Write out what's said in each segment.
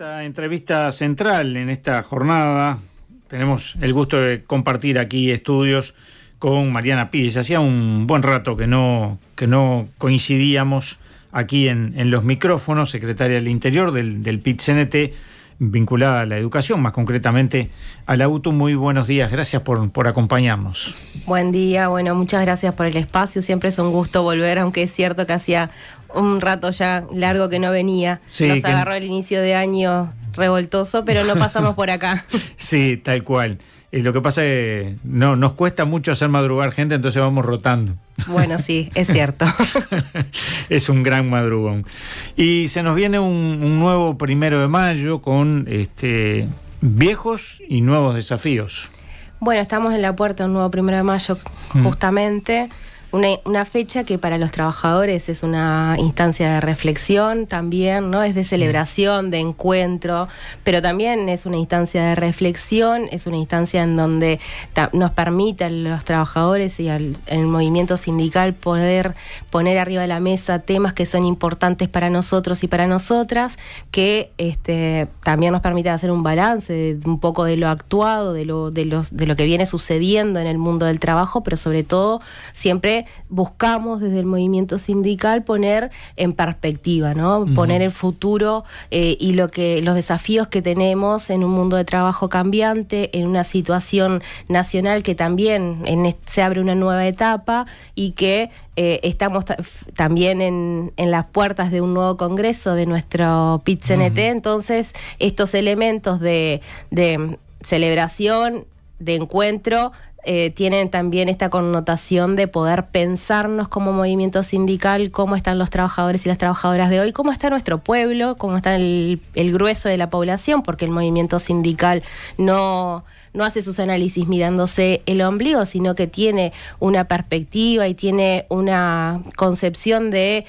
esta entrevista central en esta jornada tenemos el gusto de compartir aquí estudios con Mariana Pires. Hacía un buen rato que no coincidíamos aquí en los micrófonos, secretaria del Interior del PIT-CNT, vinculada a la educación, más concretamente a la UTU. Muy buenos días, gracias por acompañarnos. Buen día, bueno, muchas gracias por el espacio, siempre es un gusto volver, aunque es cierto que hacía un rato ya largo que no venía. Sí, nos agarró el inicio de año revoltoso, pero no pasamos por acá. Sí, tal cual. Lo que pasa es que nos cuesta mucho hacer madrugar gente, entonces vamos rotando. Bueno, sí, es cierto. Es un gran madrugón. Y se nos viene un nuevo 1 de mayo con viejos y nuevos desafíos. Bueno, estamos en la puerta de un nuevo 1 de mayo, justamente. Una fecha que para los trabajadores es una instancia de reflexión también, ¿no? Es de celebración, de encuentro, pero también es una instancia de reflexión, es una instancia en donde nos permite a los trabajadores y el movimiento sindical poder poner arriba de la mesa temas que son importantes para nosotros y para nosotras, que también nos permite hacer un balance de un poco de lo actuado, de lo que viene sucediendo en el mundo del trabajo, pero sobre todo siempre buscamos desde el movimiento sindical poner en perspectiva, ¿no? Poner el futuro y los desafíos que tenemos en un mundo de trabajo cambiante, en una situación nacional que también se abre una nueva etapa y que estamos también en las puertas de un nuevo congreso de nuestro PIT-CNT. Entonces, estos elementos de celebración, de encuentro, tienen también esta connotación de poder pensarnos como movimiento sindical, cómo están los trabajadores y las trabajadoras de hoy, cómo está nuestro pueblo, cómo está el grueso de la población, porque el movimiento sindical no hace sus análisis mirándose el ombligo, sino que tiene una perspectiva y tiene una concepción de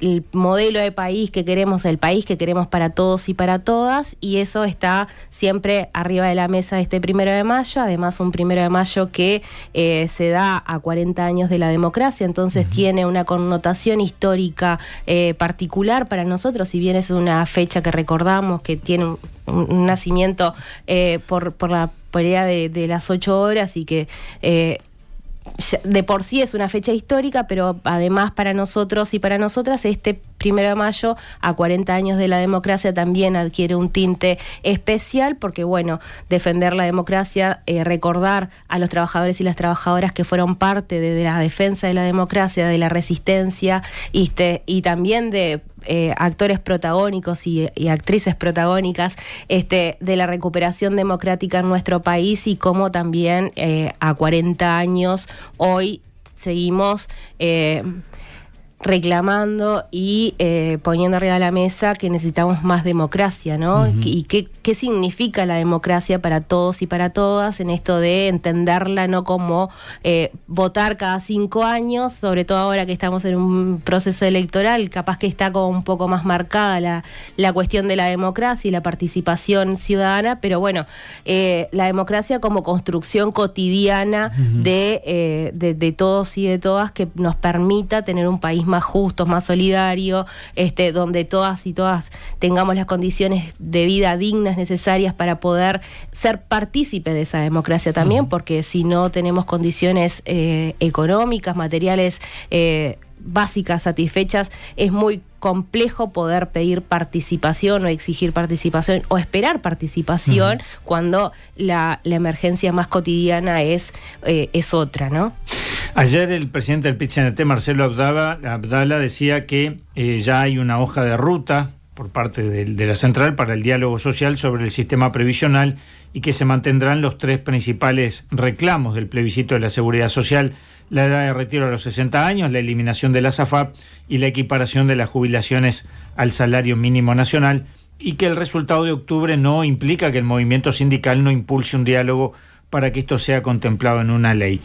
el modelo de país que queremos, el país que queremos para todos y para todas, y eso está siempre arriba de la mesa de este 1 de mayo, además un 1 de mayo que se da a 40 años de la democracia, entonces tiene una connotación histórica particular para nosotros, si bien es una fecha que recordamos, que tiene un nacimiento por la pelea de las 8 horas y que de por sí es una fecha histórica, pero además para nosotros y para nosotras este 1 de mayo, a 40 años de la democracia, también adquiere un tinte especial, porque bueno, defender la democracia, recordar a los trabajadores y las trabajadoras que fueron parte de la defensa de la democracia, de la resistencia, y también de actores protagónicos y actrices protagónicas de la recuperación democrática en nuestro país, y cómo también a 40 años hoy seguimos reclamando y poniendo arriba de la mesa que necesitamos más democracia, ¿no? Y qué significa la democracia para todos y para todas, en esto de entenderla no como votar cada 5 años, sobre todo ahora que estamos en un proceso electoral, capaz que está como un poco más marcada la cuestión de la democracia y la participación ciudadana, pero bueno, la democracia como construcción cotidiana de todos y de todas, que nos permita tener un país más justo, más solidario, donde todas y todas tengamos las condiciones de vida dignas necesarias para poder ser partícipes de esa democracia también, porque si no tenemos condiciones económicas, materiales básicas satisfechas, es muy complejo poder pedir participación o exigir participación o esperar participación cuando la emergencia más cotidiana es otra, ¿no? Ayer el presidente del PIT-CNT, Marcelo Abdala, decía que ya hay una hoja de ruta por parte de la central para el diálogo social sobre el sistema previsional y que se mantendrán los 3 principales reclamos del plebiscito de la seguridad social: la edad de retiro a los 60 años, la eliminación de la SAFAP y la equiparación de las jubilaciones al salario mínimo nacional, y que el resultado de octubre no implica que el movimiento sindical no impulse un diálogo para que esto sea contemplado en una ley.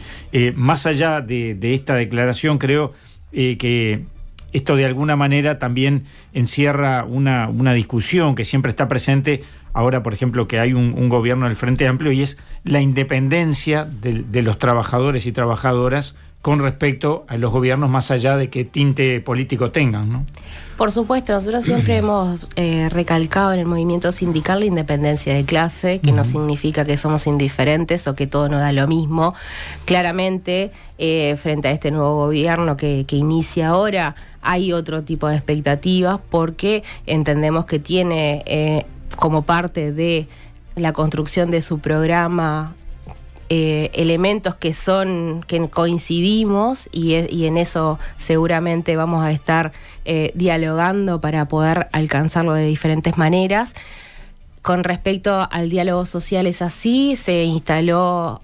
Más allá de esta declaración, creo que esto de alguna manera también encierra una discusión que siempre está presente ahora, por ejemplo, que hay un gobierno del Frente Amplio, y es la independencia de los trabajadores y trabajadoras con respecto a los gobiernos, más allá de qué tinte político tengan, ¿no? Por supuesto, nosotros siempre hemos recalcado en el movimiento sindical la independencia de clase, que no significa que somos indiferentes o que todo nos da lo mismo. Claramente, frente a este nuevo gobierno que inicia ahora, hay otro tipo de expectativas porque entendemos que tiene como parte de la construcción de su programa elementos que coincidimos y en eso seguramente vamos a estar dialogando para poder alcanzarlo de diferentes maneras. Con respecto al diálogo social es así, se instaló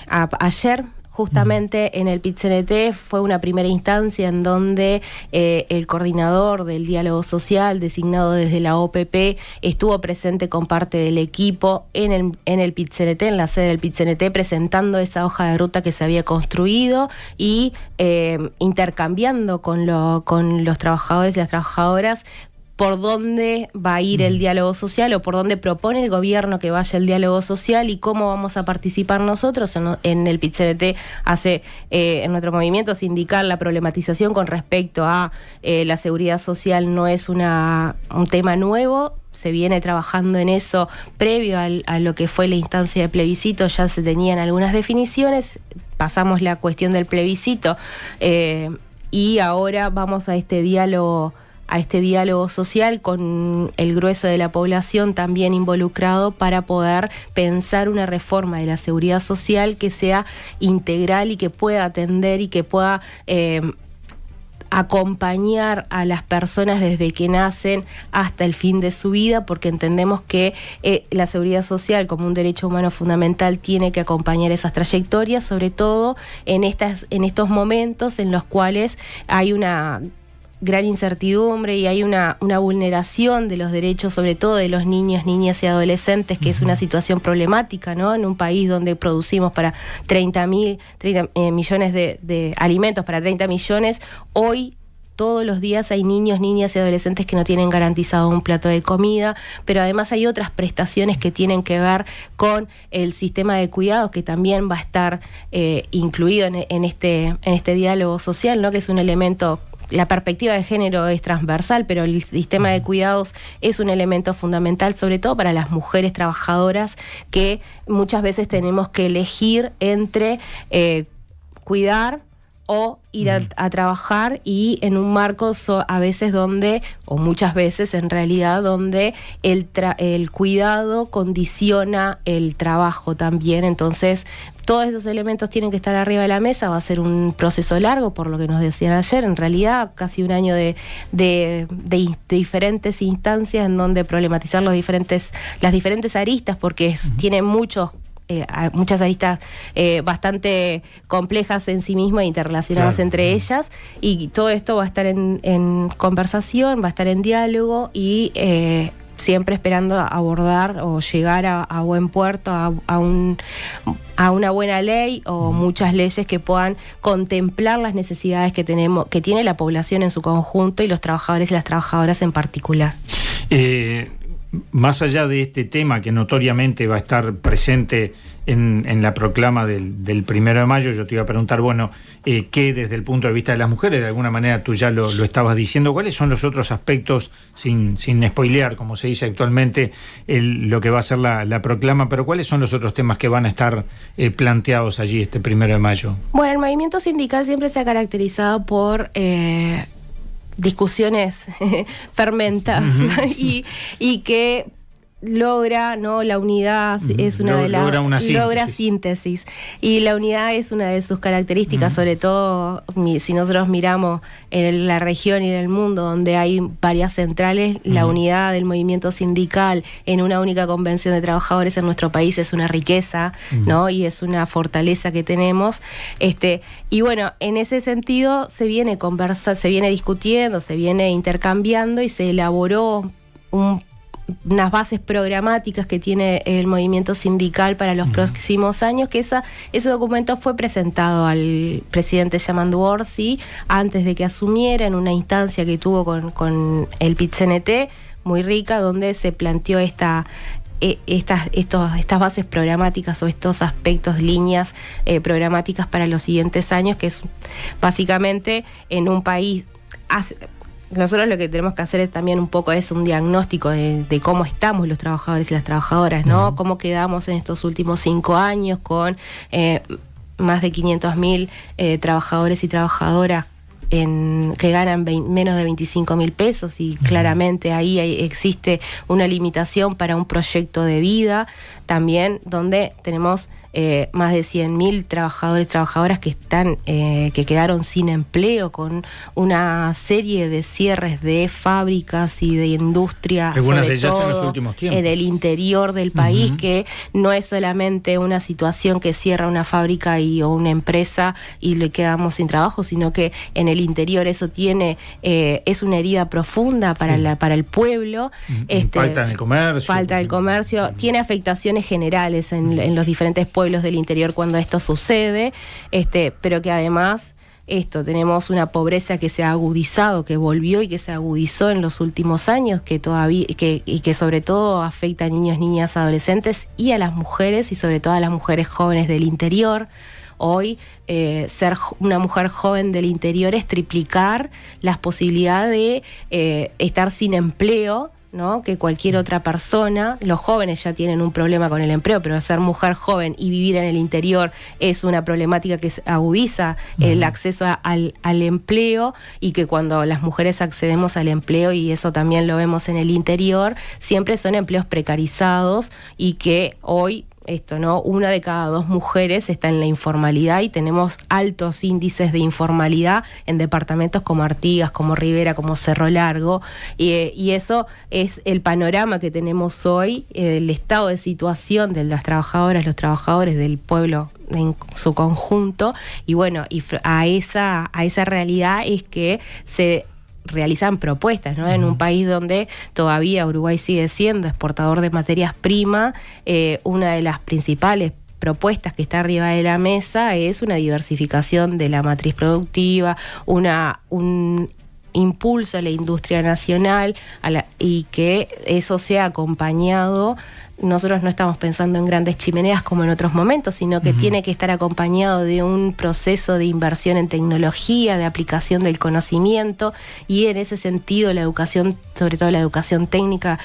ayer justamente en el PIT-CNT, fue una primera instancia en donde el coordinador del diálogo social, designado desde la OPP, estuvo presente con parte del equipo en el PIT-CNT, en la sede del PIT-CNT, presentando esa hoja de ruta que se había construido y intercambiando con los trabajadores y las trabajadoras por dónde va a ir el diálogo social o por dónde propone el gobierno que vaya el diálogo social y cómo vamos a participar nosotros. En el PIT-CNT hace en nuestro movimiento sindical la problematización con respecto a la seguridad social no es un tema nuevo. Se viene trabajando en eso previo a lo que fue la instancia de plebiscito, ya se tenían algunas definiciones, pasamos la cuestión del plebiscito y ahora vamos a este diálogo social con el grueso de la población también involucrado para poder pensar una reforma de la seguridad social que sea integral y que pueda atender y que pueda acompañar a las personas desde que nacen hasta el fin de su vida, porque entendemos que la seguridad social como un derecho humano fundamental tiene que acompañar esas trayectorias, sobre todo en estos momentos en los cuales hay una gran incertidumbre y hay una vulneración de los derechos, sobre todo de los niños, niñas y adolescentes, que es una situación problemática, ¿no? En un país donde producimos para 30 millones de alimentos para 30 millones, hoy todos los días hay niños, niñas y adolescentes que no tienen garantizado un plato de comida, pero además hay otras prestaciones que tienen que ver con el sistema de cuidados que también va a estar incluido en este diálogo social, ¿no? Que es un elemento. La perspectiva de género es transversal, pero el sistema de cuidados es un elemento fundamental, sobre todo para las mujeres trabajadoras que muchas veces tenemos que elegir entre cuidar o ir a trabajar y en un marco a veces donde, o muchas veces en realidad, donde el cuidado condiciona el trabajo también. Entonces, todos esos elementos tienen que estar arriba de la mesa. Va a ser un proceso largo, por lo que nos decían ayer. En realidad, casi un año de diferentes instancias en donde problematizar las diferentes aristas, porque tiene muchas aristas bastante complejas en sí mismas e interrelacionadas entre ellas, y todo esto va a estar en conversación, va a estar en diálogo y siempre esperando abordar o llegar a buen puerto, a una buena ley o muchas leyes que puedan contemplar las necesidades que tiene la población en su conjunto y los trabajadores y las trabajadoras en particular. Más allá de este tema que notoriamente va a estar presente en la proclama del 1 de mayo, yo te iba a preguntar, ¿qué desde el punto de vista de las mujeres? De alguna manera tú ya lo estabas diciendo. ¿Cuáles son los otros aspectos, sin spoilear, como se dice actualmente, lo que va a ser la proclama, pero cuáles son los otros temas que van a estar planteados allí este 1 de mayo? Bueno, el movimiento sindical siempre se ha caracterizado por discusiones fermentadas y que logra, ¿no? La unidad es una logra síntesis. Y la unidad es una de sus características, sobre todo si nosotros miramos en la región y en el mundo donde hay varias centrales, la unidad del movimiento sindical en una única convención de trabajadores en nuestro país es una riqueza, ¿no? Y es una fortaleza que tenemos. Y bueno, en ese sentido se viene discutiendo, se viene intercambiando y se elaboró unas bases programáticas que tiene el movimiento sindical para los próximos años, que ese documento fue presentado al presidente Yamandu Orsi antes de que asumiera, en una instancia que tuvo con el PIT-CNT muy rica, donde se planteó estas bases programáticas o estos aspectos, líneas programáticas para los siguientes años, que es básicamente en un país... Nosotros lo que tenemos que hacer es también un poco un diagnóstico de cómo estamos los trabajadores y las trabajadoras, ¿no? Uh-huh. Cómo quedamos en estos últimos 5 años con más de 500.000 trabajadores y trabajadoras que ganan menos de 25.000 pesos y claramente ahí existe una limitación para un proyecto de vida, también donde tenemos más de 100.000 trabajadores y trabajadoras que quedaron sin empleo, con una serie de cierres de fábricas y de industria, algunas sobre de ellas todo en los últimos tiempos, en el interior del país, uh-huh. que no es solamente una situación que cierra una fábrica o una empresa y le quedamos sin trabajo, sino que en el interior eso es una herida profunda para el pueblo. Falta en el comercio. Falta el comercio, tiene afectaciones generales en los diferentes pueblos del interior cuando esto sucede, pero que además tenemos una pobreza que se ha agudizado, que volvió y que se agudizó en los últimos años, que sobre todo afecta a niños, niñas, adolescentes y a las mujeres, y sobre todo a las mujeres jóvenes del interior. Hoy ser una mujer joven del interior es triplicar las posibilidades de estar sin empleo, ¿no? Que cualquier otra persona. Los jóvenes ya tienen un problema con el empleo, pero ser mujer joven y vivir en el interior es una problemática que agudiza el acceso al empleo, y que cuando las mujeres accedemos al empleo, y eso también lo vemos en el interior, siempre son empleos precarizados, y que hoy ¿no? 1 de cada 2 mujeres está en la informalidad, y tenemos altos índices de informalidad en departamentos como Artigas, como Rivera, como Cerro Largo, y eso es el panorama que tenemos hoy, el estado de situación de las trabajadoras, los trabajadores del pueblo en su conjunto, y bueno, y a esa realidad es que se realizan propuestas, ¿no? En un país donde todavía Uruguay sigue siendo exportador de materias primas, una de las principales propuestas que está arriba de la mesa es una diversificación de la matriz productiva, un impulso a la industria nacional, y que eso sea acompañado. Nosotros no estamos pensando en grandes chimeneas como en otros momentos, sino que tiene que estar acompañado de un proceso de inversión en tecnología, de aplicación del conocimiento, y en ese sentido la educación, sobre todo la educación técnica,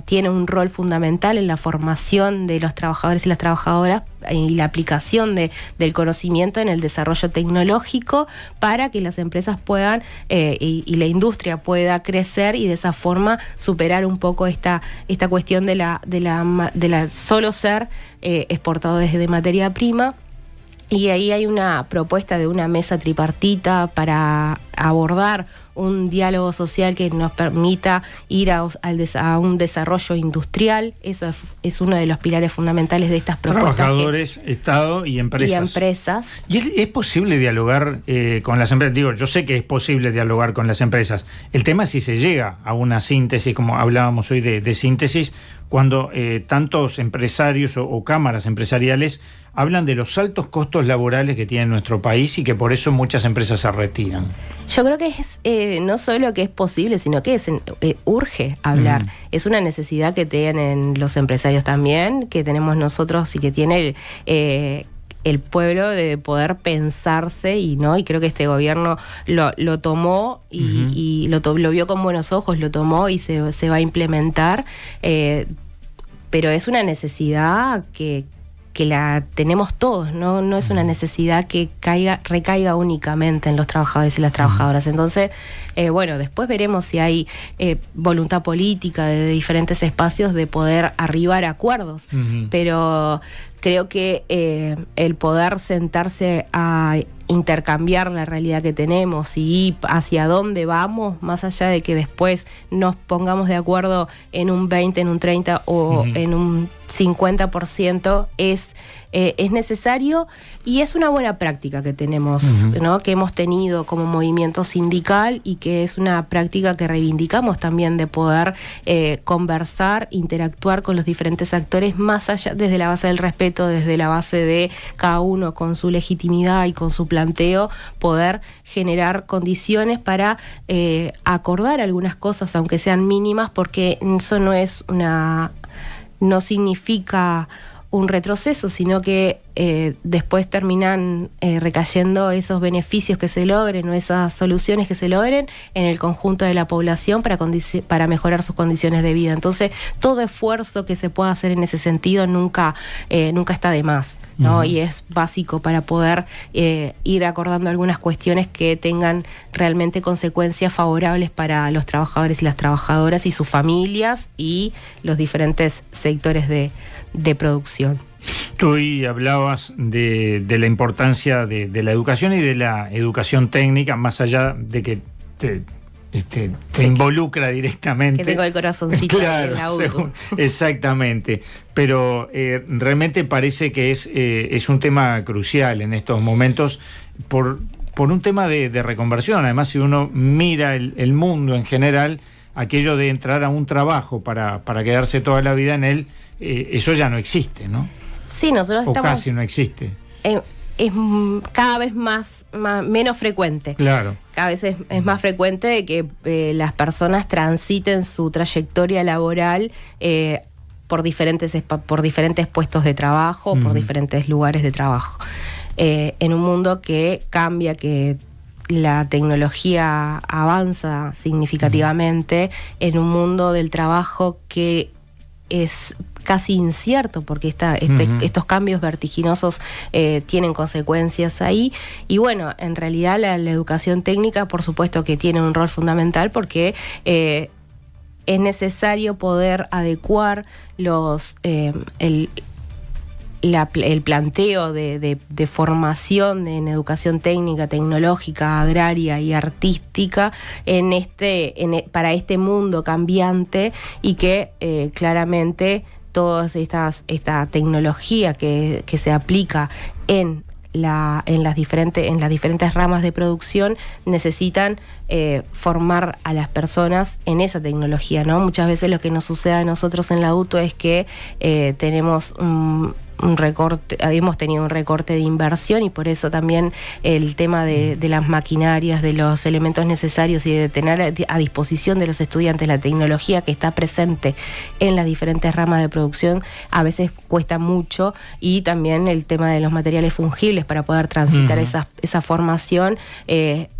tiene un rol fundamental en la formación de los trabajadores y las trabajadoras y la aplicación del conocimiento en el desarrollo tecnológico, para que las empresas puedan y la industria pueda crecer, y de esa forma superar un poco esta cuestión de la solo ser exportadores de materia prima. Y ahí hay una propuesta de una mesa tripartita para abordar un diálogo social que nos permita ir a un desarrollo industrial. Eso es uno de los pilares fundamentales de estas propuestas. Trabajadores, Estado y empresas. ¿Y es posible dialogar con las empresas? Digo, yo sé que es posible dialogar con las empresas. El tema es si se llega a una síntesis, como hablábamos hoy de síntesis, cuando tantos empresarios o cámaras empresariales hablan de los altos costos laborales que tiene nuestro país, y que por eso muchas empresas se retiran. Yo creo que es no solo que es posible, sino que urge hablar. Es una necesidad que tienen los empresarios también, que tenemos nosotros y que tiene el pueblo, de poder pensarse, y creo que este gobierno lo tomó y lo vio con buenos ojos, lo tomó y se va a implementar, pero es una necesidad que la tenemos todos, no es una necesidad que recaiga únicamente en los trabajadores y las trabajadoras. Entonces, después veremos si hay voluntad política de diferentes espacios de poder arribar a acuerdos, pero creo que el poder sentarse a intercambiar la realidad que tenemos y hacia dónde vamos, más allá de que después nos pongamos de acuerdo en un 20, en un 30 o en un 50%, es necesario, y es una buena práctica que tenemos, ¿no? Que hemos tenido como movimiento sindical, y que es una práctica que reivindicamos también, de poder conversar, interactuar con los diferentes actores, más allá, desde la base del respeto respeto desde la base de cada uno con su legitimidad y con su planteo, poder generar condiciones para acordar algunas cosas, aunque sean mínimas, porque eso no significa un retroceso, sino que después terminan recayendo esos beneficios que se logren o esas soluciones que se logren en el conjunto de la población para mejorar sus condiciones de vida. Entonces, todo esfuerzo que se pueda hacer en ese sentido nunca está de más, ¿no? Uh-huh. Y es básico para poder ir acordando algunas cuestiones que tengan realmente consecuencias favorables para los trabajadores y las trabajadoras y sus familias y los diferentes sectores de producción. Tú hoy hablabas de la importancia de la educación y de la educación técnica, más allá de que te involucra directamente. Que tengo el corazoncito claro, en la auto. Exactamente. Pero realmente parece que es un tema crucial en estos momentos por un tema de reconversión. Además, si uno mira el mundo en general, aquello de entrar a un trabajo para quedarse toda la vida en él, eso ya no existe, ¿no? Sí, nosotros o casi no existe. Es cada vez menos frecuente. Claro. Cada vez es más frecuente de que las personas transiten su trayectoria laboral por diferentes puestos de trabajo, por diferentes lugares de trabajo. En un mundo que cambia, que la tecnología avanza significativamente, en un mundo del trabajo que es casi incierto, porque estos cambios vertiginosos tienen consecuencias ahí. Y bueno, en realidad la educación técnica, por supuesto que tiene un rol fundamental, porque es necesario poder adecuar el planteo de formación en educación técnica, tecnológica, agraria y artística para este mundo cambiante, y que claramente toda esta tecnología que se aplica en las diferentes ramas de producción necesitan formar a las personas en esa tecnología, ¿no? Muchas veces lo que nos sucede a nosotros en la UTO es que tenemos hemos tenido un recorte de inversión, y por eso también el tema de las maquinarias, de los elementos necesarios y de tener a disposición de los estudiantes la tecnología que está presente en las diferentes ramas de producción a veces cuesta mucho, y también el tema de los materiales fungibles para poder transitar esa formación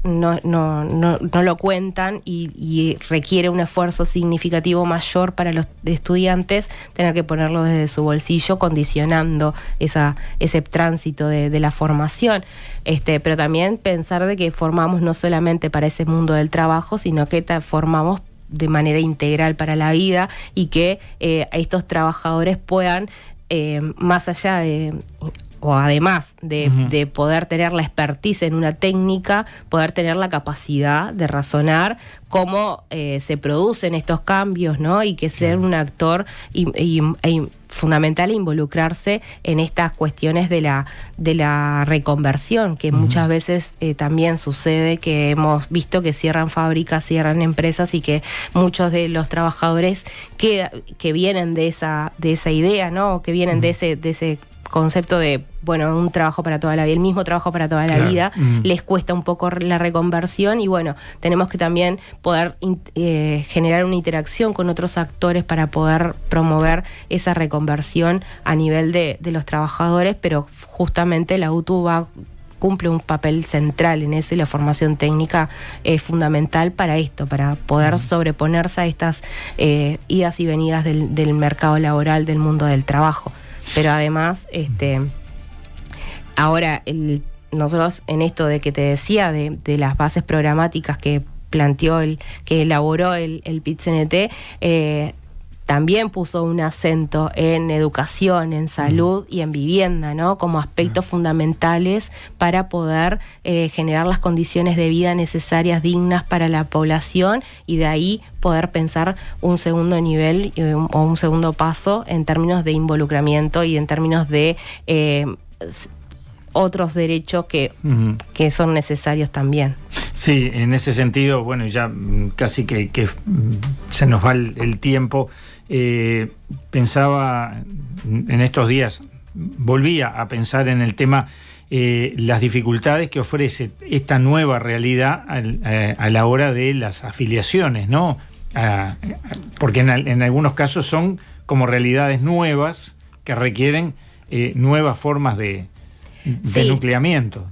no lo cuentan, y requiere un esfuerzo significativo mayor para los estudiantes tener que ponerlo desde su bolsillo, condicionando ese tránsito de la formación. Pero también pensar de que formamos no solamente para ese mundo del trabajo, sino que formamos de manera integral para la vida, y que estos trabajadores puedan, más allá o además de poder tener la expertise en una técnica, poder tener la capacidad de razonar cómo se producen estos cambios, ¿no? Y que ser un actor fundamental involucrarse en estas cuestiones de la reconversión, que muchas veces también sucede, que hemos visto que cierran fábricas, cierran empresas, y que muchos de los trabajadores que vienen de esa idea, ¿no? Que vienen de ese concepto de, bueno, un trabajo para toda la vida, el mismo trabajo para toda la vida, les cuesta un poco la reconversión, y bueno, tenemos que también poder generar una interacción con otros actores para poder promover esa reconversión a nivel de los trabajadores, pero justamente la UTU cumple un papel central en eso, y la formación técnica es fundamental para esto, para poder sobreponerse a estas idas y venidas del mercado laboral, del mundo del trabajo. Pero además, ahora nosotros en esto de que te decía de las bases programáticas que elaboró el PIT-CNT, también puso un acento en educación, en salud y en vivienda, ¿no? Como aspectos fundamentales para poder generar las condiciones de vida necesarias, dignas para la población, y de ahí poder pensar un segundo nivel o un segundo paso en términos de involucramiento y en términos de otros derechos que son necesarios también. Sí, en ese sentido, bueno, ya casi que se nos va el tiempo. Pensaba en estos días, volvía a pensar en el tema, las dificultades que ofrece esta nueva realidad a la hora de las afiliaciones, ¿no? Porque en algunos casos son como realidades nuevas que requieren nuevas formas de nucleamiento.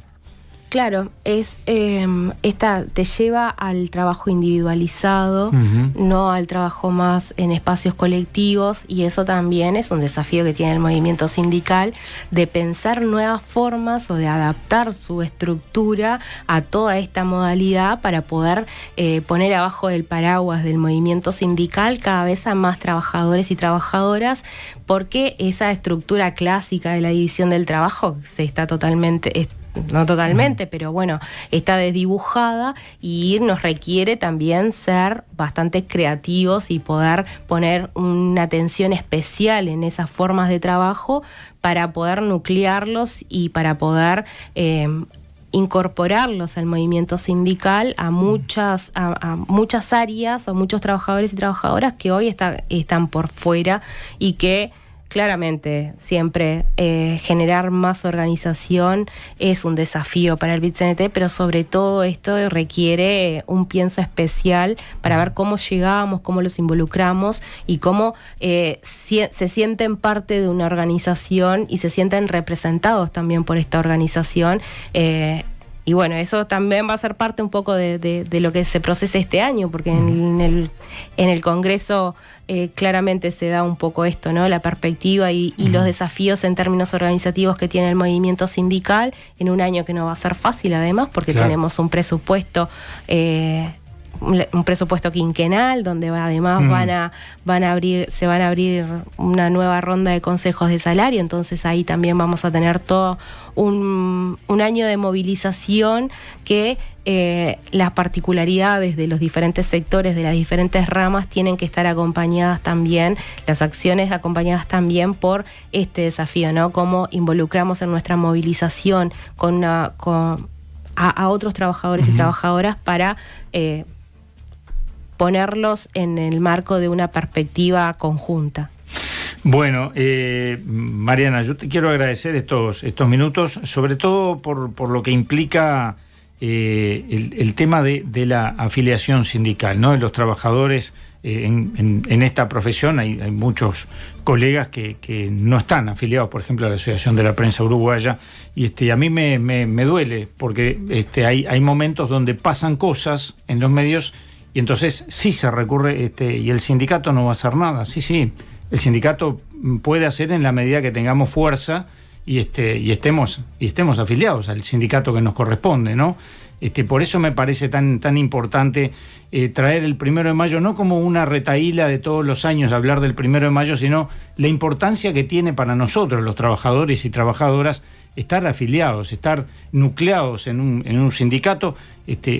Claro, esta te lleva al trabajo individualizado, no al trabajo más en espacios colectivos, y eso también es un desafío que tiene el movimiento sindical, de pensar nuevas formas o de adaptar su estructura a toda esta modalidad para poder poner abajo del paraguas del movimiento sindical cada vez a más trabajadores y trabajadoras, porque esa estructura clásica de la división del trabajo se está no totalmente, pero bueno, está desdibujada, y nos requiere también ser bastante creativos y poder poner una atención especial en esas formas de trabajo para poder nuclearlos y para poder incorporarlos al movimiento sindical a muchas áreas o muchos trabajadores y trabajadoras que hoy están por fuera, y que claramente siempre generar más organización es un desafío para el BIT-CNT, pero sobre todo esto requiere un pienso especial para ver cómo llegamos, cómo los involucramos y cómo se sienten parte de una organización y se sienten representados también por esta organización. Y bueno, eso también va a ser parte un poco de lo que se procesa este año, porque en el Congreso claramente se da un poco esto, ¿no? La perspectiva y los desafíos en términos organizativos que tiene el movimiento sindical en un año que no va a ser fácil, además, porque tenemos un presupuesto quinquenal, donde además se van a abrir una nueva ronda de consejos de salario. Entonces ahí también vamos a tener todo un año de movilización que las particularidades de los diferentes sectores, de las diferentes ramas, tienen que estar acompañadas también, las acciones acompañadas también por este desafío, ¿no? Cómo involucramos en nuestra movilización a otros trabajadores y trabajadoras para ponerlos en el marco de una perspectiva conjunta. Bueno, Mariana, yo te quiero agradecer estos minutos, sobre todo por lo que implica el tema de la afiliación sindical, ¿no? De los trabajadores en esta profesión. Hay muchos colegas que no están afiliados, por ejemplo, a la Asociación de la Prensa Uruguaya, y a mí me duele, porque hay momentos donde pasan cosas en los medios y entonces sí se recurre, y el sindicato no va a hacer nada. Sí, el sindicato puede hacer en la medida que tengamos fuerza y estemos afiliados al sindicato que nos corresponde, ¿no? Por eso me parece tan importante traer el 1 de mayo, no como una retahíla de todos los años de hablar del 1 de mayo, sino la importancia que tiene para nosotros, los trabajadores y trabajadoras, estar afiliados, estar nucleados en un sindicato.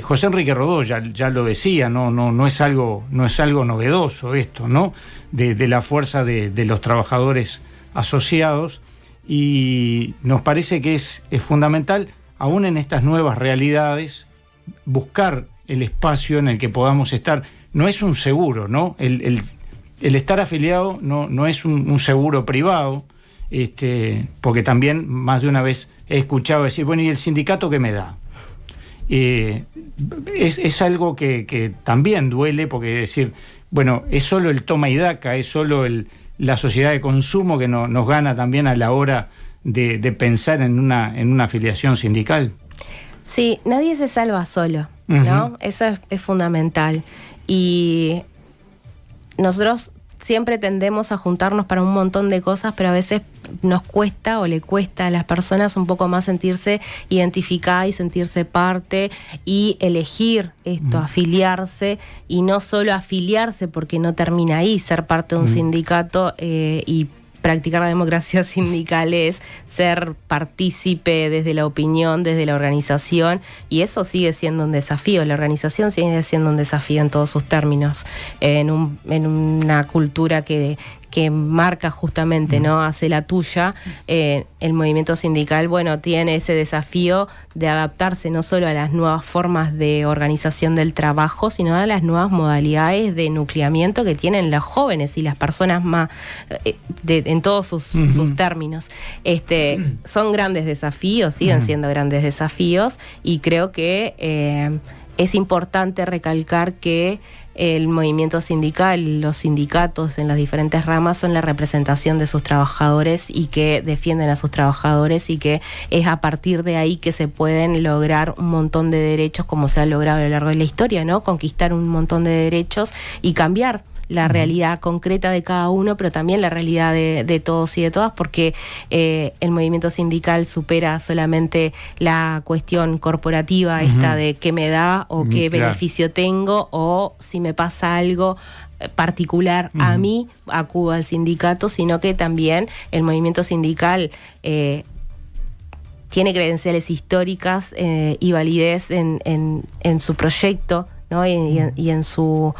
José Enrique Rodó ya lo decía, no es algo novedoso esto, ¿no? De la fuerza de los trabajadores asociados, y nos parece que es fundamental, aún en estas nuevas realidades, buscar el espacio en el que podamos estar. No es un seguro, ¿no? El estar afiliado no es un seguro privado, porque también más de una vez he escuchado decir, bueno, ¿y el sindicato qué me da? Es algo que también duele, porque decir, bueno, es solo el toma y daca, es solo la sociedad de consumo que nos gana también a la hora de pensar en una afiliación sindical. Sí, nadie se salva solo, ¿no? Eso es fundamental. Y nosotros siempre tendemos a juntarnos para un montón de cosas, pero a veces nos cuesta o le cuesta a las personas un poco más sentirse identificadas y sentirse parte y elegir esto, afiliarse, y no solo afiliarse porque no termina ahí, ser parte de un sindicato y practicar la democracia sindical es ser partícipe desde la opinión, desde la organización, y eso sigue siendo un desafío. La organización sigue siendo un desafío en todos sus términos, en una cultura que marca justamente, ¿no? Hace la tuya, el movimiento sindical, bueno, tiene ese desafío de adaptarse no solo a las nuevas formas de organización del trabajo, sino a las nuevas modalidades de nucleamiento que tienen los jóvenes y las personas más, en todos sus términos. Son grandes desafíos, siguen siendo grandes desafíos, y creo que es importante recalcar que el movimiento sindical, los sindicatos en las diferentes ramas son la representación de sus trabajadores y que defienden a sus trabajadores, y que es a partir de ahí que se pueden lograr un montón de derechos, como se ha logrado a lo largo de la historia, ¿no? Conquistar un montón de derechos y cambiar la realidad concreta de cada uno, pero también la realidad de todos y de todas, porque el movimiento sindical supera solamente la cuestión corporativa, esta de qué me da o qué beneficio tengo, o si me pasa algo particular a mí, acudo al sindicato, sino que también el movimiento sindical tiene credenciales históricas y validez en su proyecto, ¿no? Y en su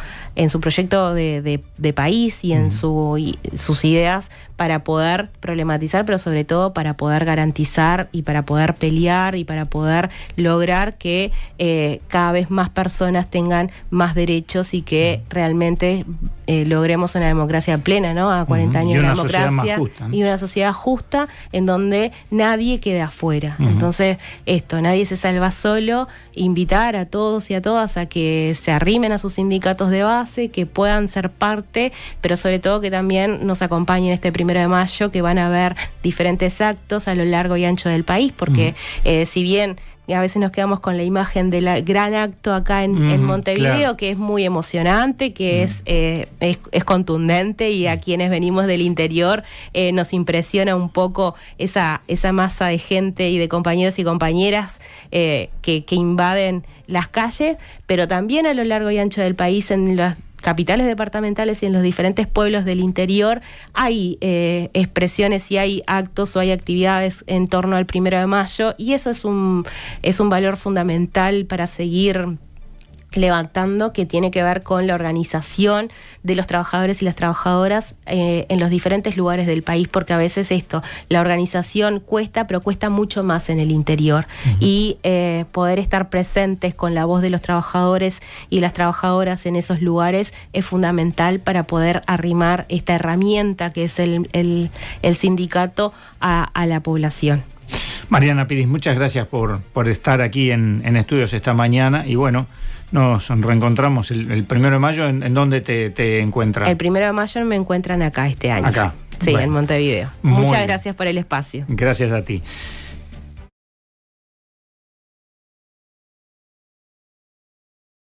proyecto de país y en sus ideas para poder problematizar, pero sobre todo para poder garantizar y para poder pelear y para poder lograr que cada vez más personas tengan más derechos y que realmente logremos una democracia plena, ¿no? A 40 años de democracia, sociedad más justa, ¿no? Y una sociedad justa en donde nadie quede afuera. Entonces, nadie se salva solo. Invitar a todos y a todas a que se arrimen a sus sindicatos de base, que puedan ser parte, pero sobre todo que también nos acompañen este 1 de mayo, que van a haber diferentes actos a lo largo y ancho del país, porque si bien a veces nos quedamos con la imagen del gran acto acá en Montevideo, claro, que es muy emocionante, que es contundente, y a quienes venimos del interior nos impresiona un poco esa masa de gente y de compañeros y compañeras que invaden las calles, pero también a lo largo y ancho del país, en las capitales departamentales y en los diferentes pueblos del interior, hay expresiones y hay actos o hay actividades en torno al 1 de mayo, y eso es un valor fundamental para seguir levantando, que tiene que ver con la organización de los trabajadores y las trabajadoras en los diferentes lugares del país, porque a veces la organización cuesta, pero cuesta mucho más en el interior, y poder estar presentes con la voz de los trabajadores y las trabajadoras en esos lugares es fundamental para poder arrimar esta herramienta que es el sindicato a la población. Mariana Piris, muchas gracias por estar aquí en Estudios esta mañana, y bueno, nos reencontramos el 1 de mayo. ¿En dónde te encuentran? El 1 de mayo me encuentran acá este año. Acá. Sí, bueno, en Montevideo. Muchas gracias por el espacio. Gracias a ti.